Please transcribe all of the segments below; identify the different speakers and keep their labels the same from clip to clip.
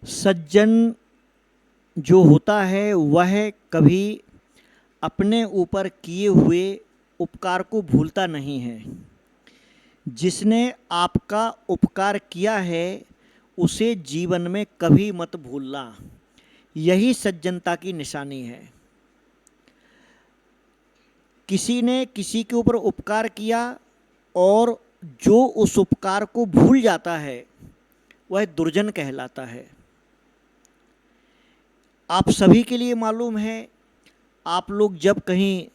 Speaker 1: सज्जन जो होता है वह कभी अपने ऊपर किए हुए उपकार को भूलता नहीं है। जिसने आपका उपकार किया है उसे जीवन में कभी मत भूलना। यही सज्जनता की निशानी है। किसी ने किसी के ऊपर उपकार किया और जो उस उपकार को भूल जाता है वह दुर्जन कहलाता है। आप सभी के लिए मालूम है, आप लोग जब कहीं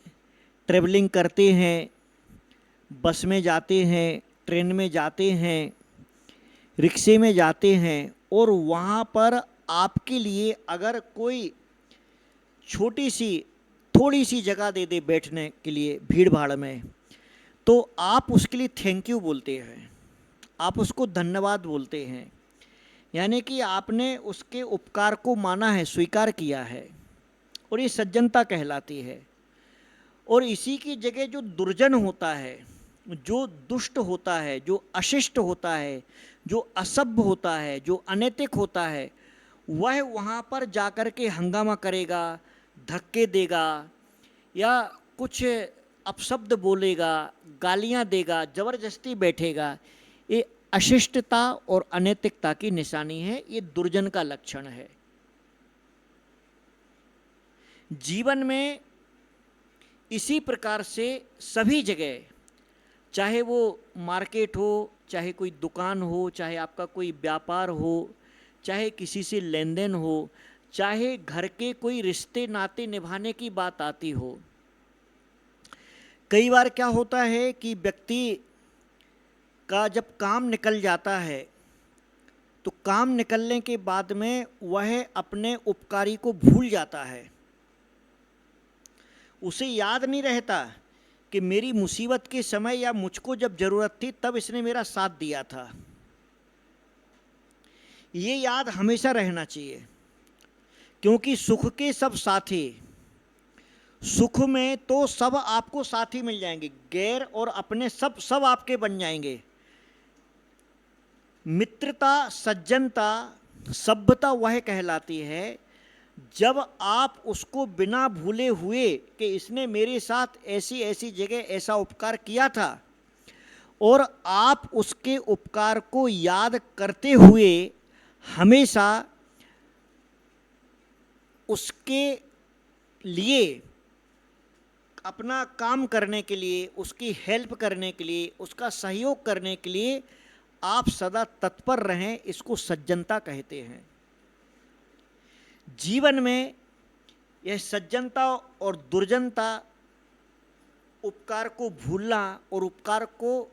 Speaker 1: ट्रैवलिंग करते हैं, बस में जाते हैं, ट्रेन में जाते हैं, रिक्शे में जाते हैं और वहाँ पर आपके लिए अगर कोई छोटी सी थोड़ी सी जगह दे दे बैठने के लिए भीड़ भाड़ में, तो आप उसके लिए थैंक यू बोलते हैं, आप उसको धन्यवाद बोलते हैं। यानी कि आपने उसके उपकार को माना है, स्वीकार किया है, और ये सज्जनता कहलाती है। और इसी की जगह जो दुर्जन होता है, जो दुष्ट होता है, जो अशिष्ट होता है, जो असभ्य होता है, जो अनैतिक होता है, वह वहाँ पर जाकर के हंगामा करेगा, धक्के देगा या कुछ अपशब्द बोलेगा, गालियाँ देगा, ज़बरदस्ती बैठेगा। ये अशिष्टता और अनैतिकता की निशानी है, ये दुर्जन का लक्षण है। जीवन में इसी प्रकार से सभी जगह, चाहे वो मार्केट हो, चाहे कोई दुकान हो, चाहे आपका कोई व्यापार हो, चाहे किसी से लेन देन हो, चाहे घर के कोई रिश्ते नाते निभाने की बात आती हो, कई बार क्या होता है कि व्यक्ति का जब काम निकल जाता है तो काम निकलने के बाद में वह अपने उपकारी को भूल जाता है। उसे याद नहीं रहता कि मेरी मुसीबत के समय या मुझको जब ज़रूरत थी तब इसने मेरा साथ दिया था। ये याद हमेशा रहना चाहिए, क्योंकि सुख के सब साथी, सुख में तो सब आपको साथी मिल जाएंगे, गैर और अपने सब सब आपके बन जाएंगे। मित्रता, सज्जनता, सभ्यता वह कहलाती है जब आप उसको बिना भूले हुए कि इसने मेरे साथ ऐसी ऐसी जगह ऐसा उपकार किया था, और आप उसके उपकार को याद करते हुए हमेशा उसके लिए, अपना काम करने के लिए, उसकी हेल्प करने के लिए, उसका सहयोग करने के लिए आप सदा तत्पर रहें, इसको सज्जनता कहते हैं। जीवन में यह सज्जनता और दुर्जनता, उपकार को भूलना और उपकार को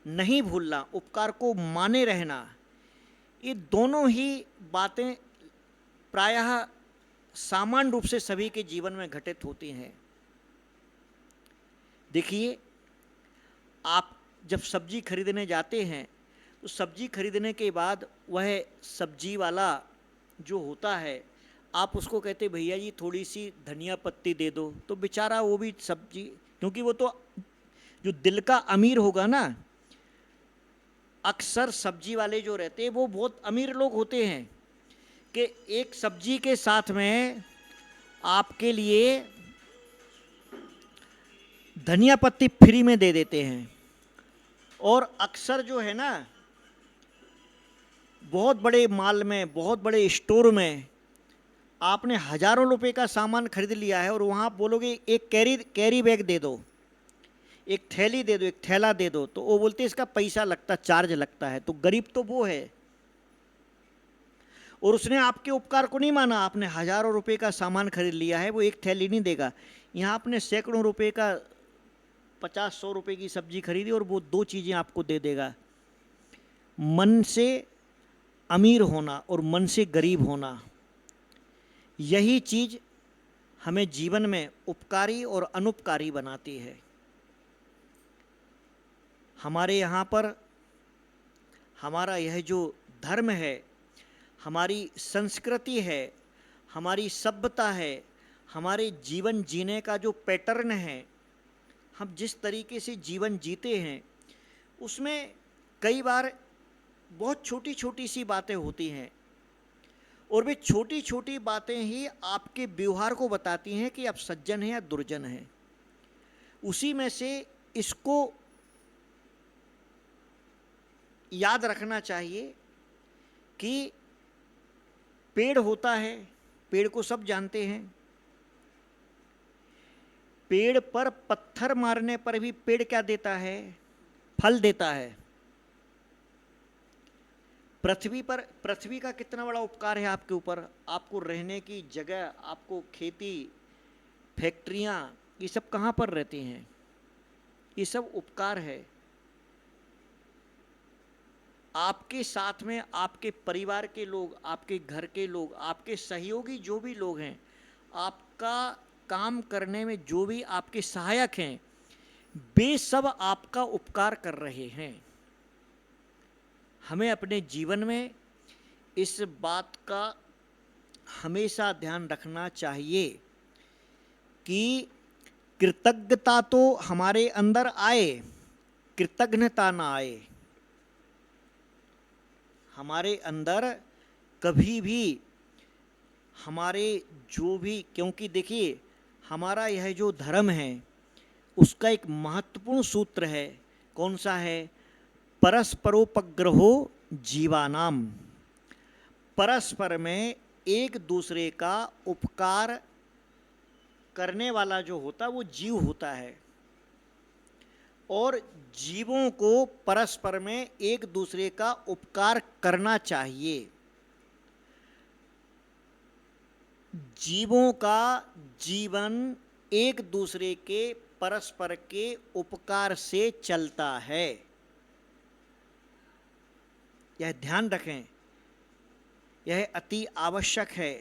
Speaker 1: नहीं भूलना, उपकार को माने रहना, ये दोनों ही बातें प्रायः सामान्य रूप से सभी के जीवन में घटित होती हैं। देखिए, आप जब सब्जी खरीदने जाते हैं तो सब्जी खरीदने के बाद वह सब्जी वाला जो होता है, आप उसको कहते भैया जी थोड़ी सी धनिया पत्ती दे दो, तो बेचारा वो भी सब्जी, क्योंकि वो तो जो दिल का अमीर होगा ना, अक्सर सब्जी वाले जो रहते हैं वो बहुत अमीर लोग होते हैं कि एक सब्जी के साथ में आपके लिए धनिया पत्ती फ्री में दे देते हैं। और अक्सर जो है ना, बहुत बड़े माल में, बहुत बड़े स्टोर में आपने हजारों रुपए का सामान खरीद लिया है और वहाँ बोलोगे एक कैरी बैग दे दो, एक थैली दे दो, एक थैला दे दो, तो वो बोलते इसका पैसा लगता, चार्ज लगता है। तो गरीब तो वो है, और उसने आपके उपकार को नहीं माना। आपने हजारों रुपए का सामान खरीद लिया है, वो एक थैली नहीं देगा। यहाँ आपने सैकड़ों रुपए का 50-100 रुपए की सब्जी खरीदी और वो 2 चीज़ें आपको दे देगा। मन से अमीर होना और मन से गरीब होना, यही चीज़ हमें जीवन में उपकारी और अनुपकारी बनाती है। हमारे यहाँ पर हमारा यह जो धर्म है, हमारी संस्कृति है, हमारी सभ्यता है, हमारे जीवन जीने का जो पैटर्न है, हम जिस तरीके से जीवन जीते हैं, उसमें कई बार बहुत छोटी छोटी सी बातें होती हैं और वे छोटी छोटी बातें ही आपके व्यवहार को बताती हैं कि आप सज्जन हैं या दुर्जन हैं। उसी में से इसको याद रखना चाहिए कि पेड़ होता है, पेड़ को सब जानते हैं। पेड़ पर पत्थर मारने पर भी पेड़ क्या देता है? फल देता है। पृथ्वी का कितना बड़ा उपकार है आपके ऊपर, आपको रहने की जगह, आपको खेती, फैक्ट्रियां, ये सब कहाँ पर रहती हैं? ये सब उपकार है। आपके साथ में आपके परिवार के लोग, आपके घर के लोग, आपके सहयोगी जो भी लोग हैं, आपका काम करने में जो भी आपके सहायक हैं, वे सब आपका उपकार कर रहे हैं। हमें अपने जीवन में इस बात का हमेशा ध्यान रखना चाहिए कि कृतज्ञता तो हमारे अंदर आए, कृतज्ञता ना आए। हमारे अंदर कभी भी हमारे जो भी, क्योंकि देखिए हमारा यह जो धर्म है उसका एक महत्वपूर्ण सूत्र है। कौन सा है? परस्परोपग्रहो जीवानाम। परस्पर में एक दूसरे का उपकार करने वाला जो होता है वो जीव होता है, और जीवों को परस्पर में एक दूसरे का उपकार करना चाहिए। जीवों का जीवन एक दूसरे के परस्पर के उपकार से चलता है, यह ध्यान रखें, यह अति आवश्यक है।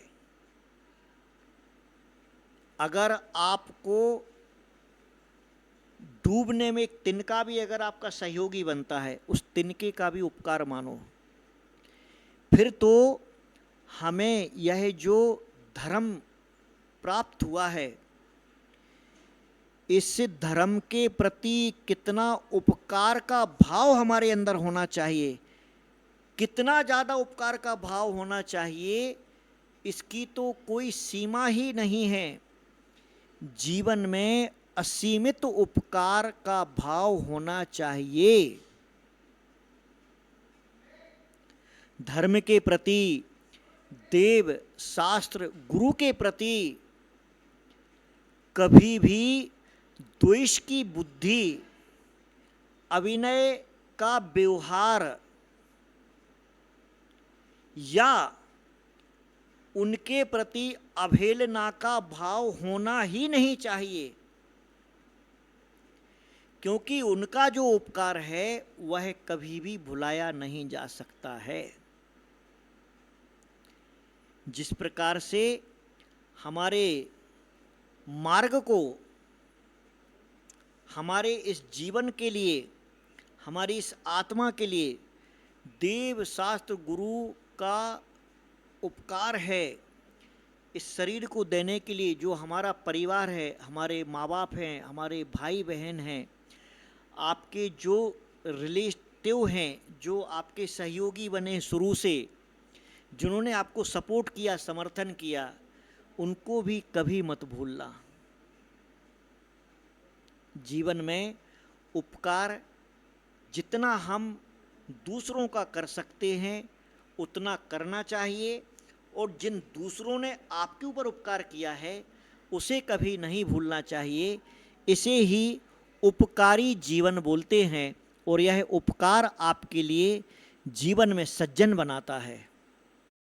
Speaker 1: अगर आपको डूबने में एक तिनका भी अगर आपका सहयोगी बनता है, उस तिनके का भी उपकार मानो। फिर तो हमें यह जो धर्म प्राप्त हुआ है, इस धर्म के प्रति कितना उपकार का भाव हमारे अंदर होना चाहिए, कितना ज़्यादा उपकार का भाव होना चाहिए, इसकी तो कोई सीमा ही नहीं है। जीवन में असीमित उपकार का भाव होना चाहिए। धर्म के प्रति, देव शास्त्र गुरु के प्रति कभी भी द्वेष की बुद्धि, अविनय का व्यवहार या उनके प्रति अवहेलना का भाव होना ही नहीं चाहिए, क्योंकि उनका जो उपकार है वह कभी भी भुलाया नहीं जा सकता है। जिस प्रकार से हमारे मार्ग को, हमारे इस जीवन के लिए, हमारी इस आत्मा के लिए देव शास्त्र गुरु का उपकार है, इस शरीर को देने के लिए जो हमारा परिवार है, हमारे माँ बाप हैं, हमारे भाई बहन हैं, आपके जो रिलेटिव हैं, जो आपके सहयोगी बने शुरू से, जिन्होंने आपको सपोर्ट किया, समर्थन किया, उनको भी कभी मत भूलना। जीवन में उपकार जितना हम दूसरों का कर सकते हैं उतना करना चाहिए, और जिन दूसरों ने आपके ऊपर उपकार किया है उसे कभी नहीं भूलना चाहिए। इसे ही उपकारी जीवन बोलते हैं, और यह उपकार आपके लिए जीवन में सज्जन बनाता है।